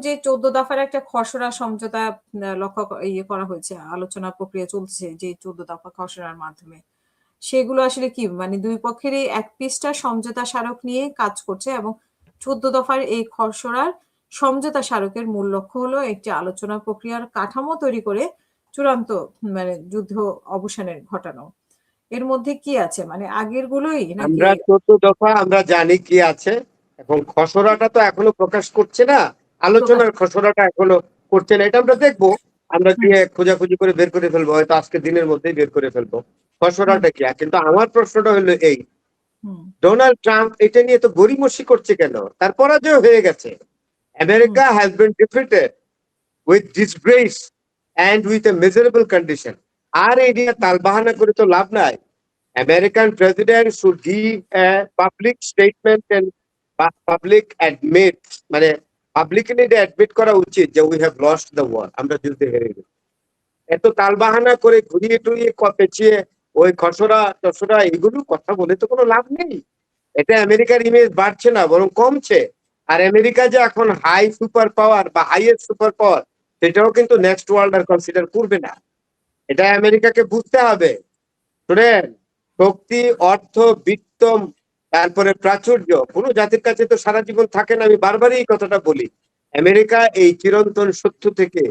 যে 14 দফার একটা খসড়া সমঝোতা ইয়ে করা হয়েছে, আলোচনা প্রক্রিয়া চলছে যে 14 দফা খসড়ার মাধ্যমে, সেগুলো আসলে কি মানে দুই পক্ষেরই এক পৃষ্ঠা সমঝোতা স্মারক নিয়ে কাজ করছে এবং 14 দফার এই খসড়ার সমঝোতা স্মারকের মূল লক্ষ্য হলো একটি আলোচনা প্রক্রিয়ার কাঠামো তৈরি করে চূড়ান্ত মানে যুদ্ধ অবসানের ঘটানো। এর মধ্যে কি আছে মানে আগের গুলোই নাকি? আমরা 14 দফা আমরা জানি কি আছে, এখন খসড়াটা তো এখনো প্রকাশ করছে না, আলোচনার খসড়াটা এখনো করছে না। এটা আমরা দেখবো, আমরা গিয়ে খোঁজাখুঁজি করে বের করে ফেলবো, হয়তো আজকে দিনের মধ্যেই বের করে ফেলবো খসড়াটা কি। কিন্তু আমার প্রশ্নটা হলো এই, ডোনাল্ড ট্রাম্প এটা নিয়ে তো গড়িমসি করছে কেন? তার পরাজয় হয়ে গেছে। America has been defeated with disgrace and with a miserable condition. আর এই নিয়ে তালবাহানা করে তো লাভ নাই। American president should give a public statement and public admit, মানে পাবলিকলি অ্যাডমিট করা উচিত যে we have lost the war, আমরা যুদ্ধে হেরে গেছি। এত তালবাহানা করে ঘুরিয়ে টুরিয়ে পেঁচিয়ে ওই খসড়া টসড়া এগুলো কথা বলে তো কোনো লাভ নেই। এটা আমেরিকার ইমেজ বাড়ছে না, বরং কমছে। আর আমেরিকা যে এখন হাই সুপার পাওয়ার বা হাইয়েস্ট সুপার পাওয়ার, সেটাও কিন্তু নেক্সট ওয়ার্ল্ড আর কনসিডার করবে না। এটা আমেরিকাকে বুঝতে হবে। শুনেন, শক্তি, অর্থ, বিত্ত, তারপরে প্রাচুর্য কোনো জাতির কাছে তো সারা জীবন থাকে না। আমি বারবারই এই কথাটা বলি, আমেরিকা এই চিরন্তন সত্য থেকে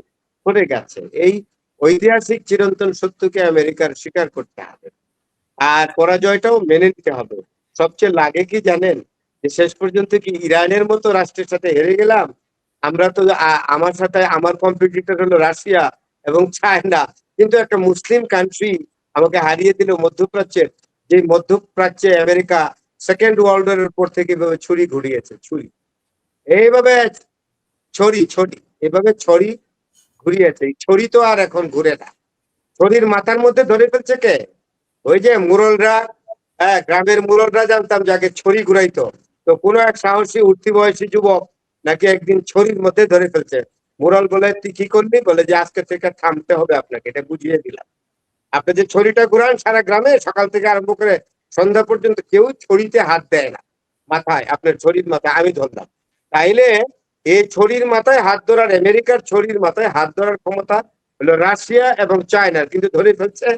সরে গেছে। এই ঐতিহাসিক চিরন্তন সত্যকে আমেরিকার স্বীকার করতে হবে, আর পরাজয়টাও মেনে নিতে হবে। সবচেয়ে লাগে কি জানেন, যে শেষ পর্যন্ত কি ইরানের মতো রাষ্ট্রের সাথে হেরে গেলাম আমরা। তো আমার সাথে আমার কম্পিটিটর হলো রাশিয়া এবং চায়না, কিন্তু একটা মুসলিম কান্ট্রি আমাকে হারিয়ে দিল মধ্যপ্রাচ্যের, যে মধ্যপ্রাচ্যে আমেরিকা সেকেন্ড ওয়ার্ল্ড ওয়ারের পর থেকে এভাবে ছুরি ঘুরিয়েছে। ছুরি এইভাবে এভাবে ছড়ি ঘুরিয়েছে। এই ছড়ি তো আর এখন ঘুরে না। ছড়ির মাথার মধ্যে ধরে ফেলছে কে? ওই যে মুরলরা, হ্যাঁ, গ্রামের মুরলরা জানতাম যাকে ছড়ি ঘুরাইতো। তো কোনো এক সাহসী উঠতি বয়সী যুবক নাকি একদিন ছড়ির মধ্যে ধরে ফেলছে। মুরল বলে, তুই কি করলি? বলে যে আজকে থেকে থামতে হবে আপনাকে, এটা বুঝিয়ে দিলাম। আপনি যে ছড়িটা ঘুরান সারা গ্রামে সকাল থেকে আরম্ভ করে সন্ধ্যা পর্যন্ত কেউ ছড়িতে হাত দেয় না মাথায়, আপনার ছড়ির মাথায় আমি ধরলাম। তাইলে এই ছড়ির মাথায় হাত ধরার, আমেরিকার ছড়ির মাথায় হাত ধরার ক্ষমতা হলো রাশিয়া এবং চায়নার, কিন্তু ধরে ফেলছে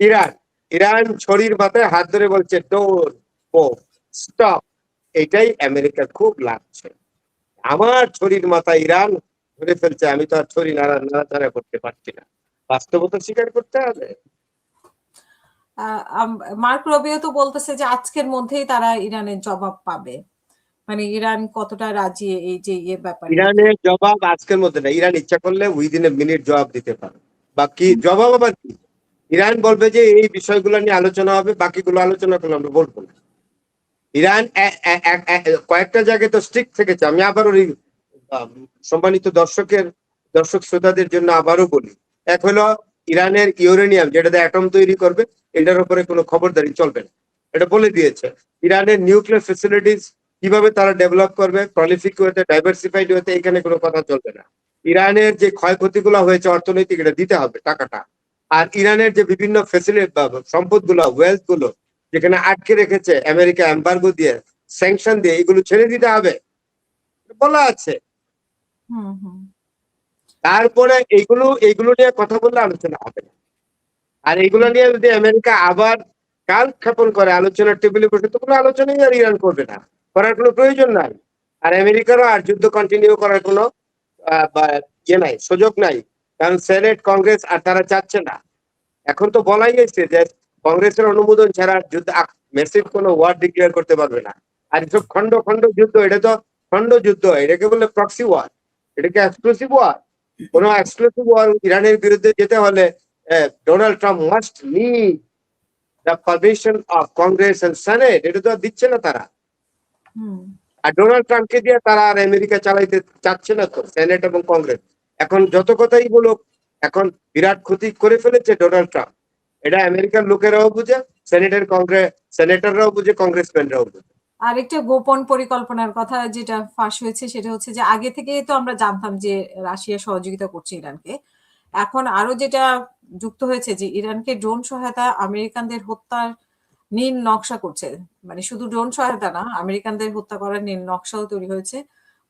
ইরান। ইরান ছড়ির মাথায় হাত ধরে বলছে ডোন্ট মুভ, স্টপ। এটাই আমেরিকার খুব লাগছে। আমার ছড়ির মাথায় ইরান ধরে ফেলছে, আমি তো আর ছড়ি নাড়াচাড়া করতে পারছি না। বাস্তবতা স্বীকার করতে হবে। মার্ক রবিও তো বলতেছে যে আজকের মধ্যেই তারা ইরানের জবাব পাবে। মানে ইরান কতটা রাজি এই যে ব্যাপারে? ইরানের জবাব আজকের মধ্যে না, ইরান ইচ্ছা করলে উইদিন এ মিনিট জবাব দিতে পারে। বাকি জবাব আবার কি? ইরান বলবে যে এই বিষয়গুলো নিয়ে আলোচনা হবে, বাকিগুলো আলোচনা করলে আমরা বলবো না। ইরান কয়েকটা জায়গায় তো স্ট্রিক্ট থেকেছে। আমি আবারও সম্মানিত দর্শক শ্রোতাদের জন্য আবারও বলি, এক হলো ইরানের ইউরেনিয়াম, যেটা দিয়ে অ্যাটম তৈরি করবে, এটার উপরে কোনো খবরদারি চলবে না, এটা বলে দিয়েছে। ইরানের নিউক্লিয়ার ফ্যাসিলিটিস কিভাবে তারা ডেভেলপ করবে, প্রলিফিক ওয়েতে, ডাইভার্সিফাইড ওয়েতে, এখানে কোনো কথা চলবে না। ইরানের যে ক্ষয়ক্ষতিগুলো হয়েছে অর্থনৈতিক, এটা দিতে হবে টাকাটা। আর ইরানের যে বিভিন্ন ফ্যাসিলিটি, সম্পদগুলো, ওয়েলথ গুলো যেখানে আটকে রেখেছে আমেরিকা এম্বার্গো দিয়ে, স্যাংশন দিয়ে, এগুলো ছেড়ে দিতে হবে বলা আছে। তারপরে এইগুলো নিয়ে কথা বললে আলোচনা হবে না। আর এইগুলো নিয়ে যদি আমেরিকা আবার কালক্ষেপণ করে আলোচনার টেবিলে বসে, তো কোনো আলোচনাই আর ইরান করবে না, করার কোনো প্রয়োজন নাই। আর আমেরিকারও আর যুদ্ধ কন্টিনিউ করার কোনো নাই, সুযোগ নাই। কারণ সেনেট, কংগ্রেস আর তারা চাচ্ছে না। এখন তো বলাই গেছে যে কংগ্রেসের অনুমোদন ছাড়া যুদ্ধ মেসিভ কোনো ওয়ার ডিক্লেয়ার করতে পারবে না। আর এসব খন্ড খন্ড যুদ্ধ, এটা তো খন্ড যুদ্ধ, এটাকে বলে প্রক্সি ওয়ার, এটাকে এক্সক্লুসিভ ওয়ার। কোনো এক্সক্লুসিভ ওয়ার ইরানের বিরুদ্ধে যেতে হলে Donald Trump must need the permission of Congress and Senate. এটা তো দিচ্ছে না তারা। আর ডোনাল্ড ট্রাম্পকে দিয়ে তারা আর আমেরিকা চালাইতে চাচ্ছে না তো, সেনেট এবং কংগ্রেস। এখন যত কথাই বলুক, এখন বিরাট ক্ষতি করে ফেলেছে ডোনাল্ড ট্রাম্প। এটা আমেরিকার লোকেরাও বুঝে, সেনেটররাও বুঝে, কংগ্রেসম্যানরাও বুঝে। আর একটা গোপন পরিকল্পনার কথা যেটা ফাঁস হয়েছে, সেটা হচ্ছে যে আগে থেকেই তো আমরা জানতাম যে রাশিয়া সহযোগিতা করছে ইরানকে। এখন আরো যেটা যুক্ত হয়েছে যে ইরানকে ড্রোন সহায়তা আমেরিকানদের হত্যার নীল নকশা করছে। মানে শুধু ড্রোন সহায়তা না, আমেরিকানদের হত্যা করার নীল নকশাও তৈরি হয়েছে।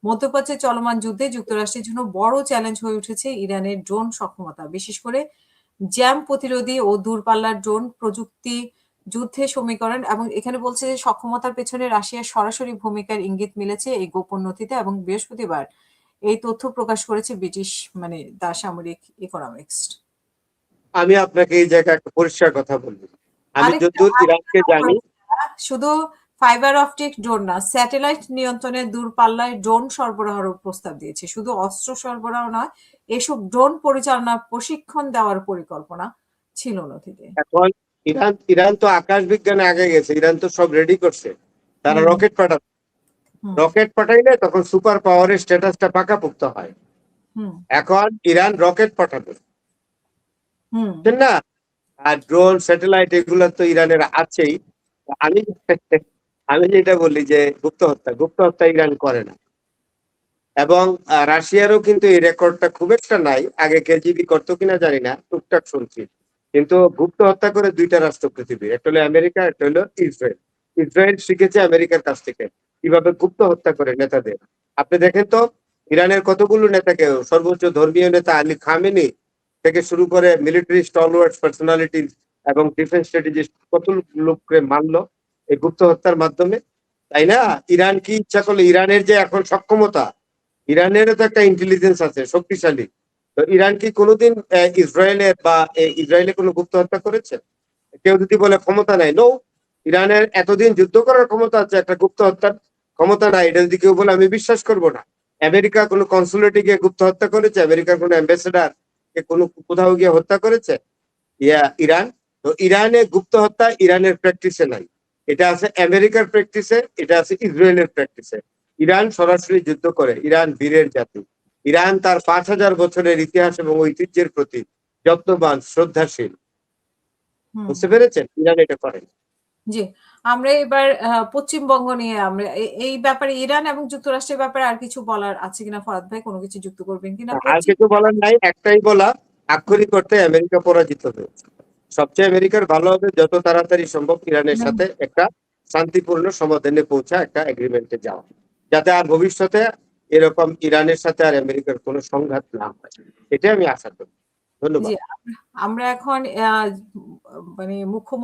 মধ্যপ্রাচ্যে চলমান যুদ্ধে যুক্তরাষ্ট্রের জন্য বড় চ্যালেঞ্জ হয়ে উঠেছে ইরানের ড্রোন সক্ষমতা, বিশেষ করে জ্যাম প্রতিরোধী ও দূরপাল্লার ড্রোন প্রযুক্তি যুদ্ধে সমীকরণ। এবং এখানে বলছে যে সক্ষমতার পেছনে রাশিয়ার সরাসরি ভূমিকার ইঙ্গিত মিলেছে এই গোপন নথিতে, এবং বৃহস্পতিবার এই তথ্য প্রকাশ করেছে ব্রিটিশ দ্য সামরিক ইকোনমিক্স। আমি আপনাকে এই জায়গায় একটা পরিষ্কার কথা বলবো, আমি যতদূর ইরানকে জানি, শুধু ফাইবার অপটিক ড্রোন না, স্যাটেলাইট নিয়ন্ত্রণে দূরপাল্লায় ড্রোন সরবরাহের প্রস্তাব দিয়েছে। শুধু অস্ত্র সরবরাহ নয়, এসব ড্রোন পরিচালনা প্রশিক্ষণ দেওয়ার পরিকল্পনা ছিল নথিতে। এখন ইরান তো আকাশ বিজ্ঞানে আগে গেছে, ইরান তো সব রেডি করছে, তারা রকেট পাঠাবে, রকেট পাঠাইলে তখন সুপার পাওয়ারের স্ট্যাটাসটা পাকাপোক্ত হয়। এখন ইরান রকেট পাঠাবে না, আর ড্রোন স্যাটেলাইট এগুলো তো ইরানের আছেই। আমি আমি যেটা বলি যে গুপ্ত হত্যা ইরান করে না, এবং রাশিয়ারও কিন্তু এই রেকর্ডটা খুব একটা নাই। আগে কেজিবি করতো কিনা জানি না, টুকটাক শুনছি, কিন্তু গুপ্ত হত্যা করে দুইটা রাষ্ট্র পৃথিবীর, একটা হলো আমেরিকা, একটা হলো ইসরায়েল। ইসরায়েল শিখেছে আমেরিকার কাছ থেকে কিভাবে গুপ্ত হত্যা করে নেতাদের। আপনি দেখেন তো ইরানের কতগুলো নেতাকে, সর্বোচ্চ ধর্মীয় নেতা আলী খামেনি থেকে শুরু করে মিলিটারি স্টলওয়ার্ডস পার্সোনালিটি এবং ডিফেন্স স্ট্র্যাটেজিস্ট, কত লোককে মারলো এই গুপ্ত হত্যার মাধ্যমে, তাই না? ইরান কি ইচ্ছা করলে, ইরানের যে এখন সক্ষমতা, ইরানেরও তো একটা ইন্টেলিজেন্স আছে শক্তিশালী, তো ইরান কি কোনোদিন ইসরায়েলের বা ইসরায়েলে কোনো গুপ্ত হত্যা করেছে? কেউ যদি বলে ক্ষমতা নাই, নো, ইরানের এতদিন যুদ্ধ করার ক্ষমতা আছে, একটা গুপ্ত হত্যার ক্ষমতা নাই, এটা যদি কেউ বলে আমি বিশ্বাস করবো না। আমেরিকা কোনো কনসুলেটে গিয়ে গুপ্ত হত্যা করেছে? আমেরিকার কোনো অ্যাম্বাসেডার কে কোনো কোথাও গিয়ে হত্যা করেছে ইরান? তো ইরানে গুপ্ত হত্যা ইরানের প্র্যাকটিসে নাই, এটা আছে আমেরিকার প্র্যাকটিসে, এটা আছে ইসরায়েলের প্র্যাকটিসে। ইরান সরাসরি যুদ্ধ করে, ইরান বীরের জাতি, ইরান তার 5,000 বছরের ইতিহাস এবং ঐতিহ্যের প্রতি যত্নবান, শ্রদ্ধাশীল। বুঝতে পেরেছেন? ইরান এটা করে। জি, আমরা এবার পশ্চিমবঙ্গ নিয়ে আমরা এই ব্যাপারে ইরান এবং যুক্তরাষ্ট্রের ব্যাপারে আর কিছু বলার আছে কিনা ফারাদ ভাই, কোনো কিছু যুক্ত করবেন কিনা? আর কিছু বলার নাই, একটাই বলা, আক্ষরিক অর্থে আমেরিকা পরাজিত হয়েছে। সবচেয়ে আমেরিকার ভালো হবে যত তাড়াতাড়ি সম্ভব ইরানের সাথে একটা শান্তিপূর্ণ সমাধানে পৌঁছা, একটা এগ্রিমেন্টে যাওয়া, যাতে আর ভবিষ্যতে এরকম ইরানের সাথে আর আমেরিকার কোনো সংঘাত না হয়, এটাই আমি আশা করি। ধন্যবাদ। আমরা এখন মুখ্য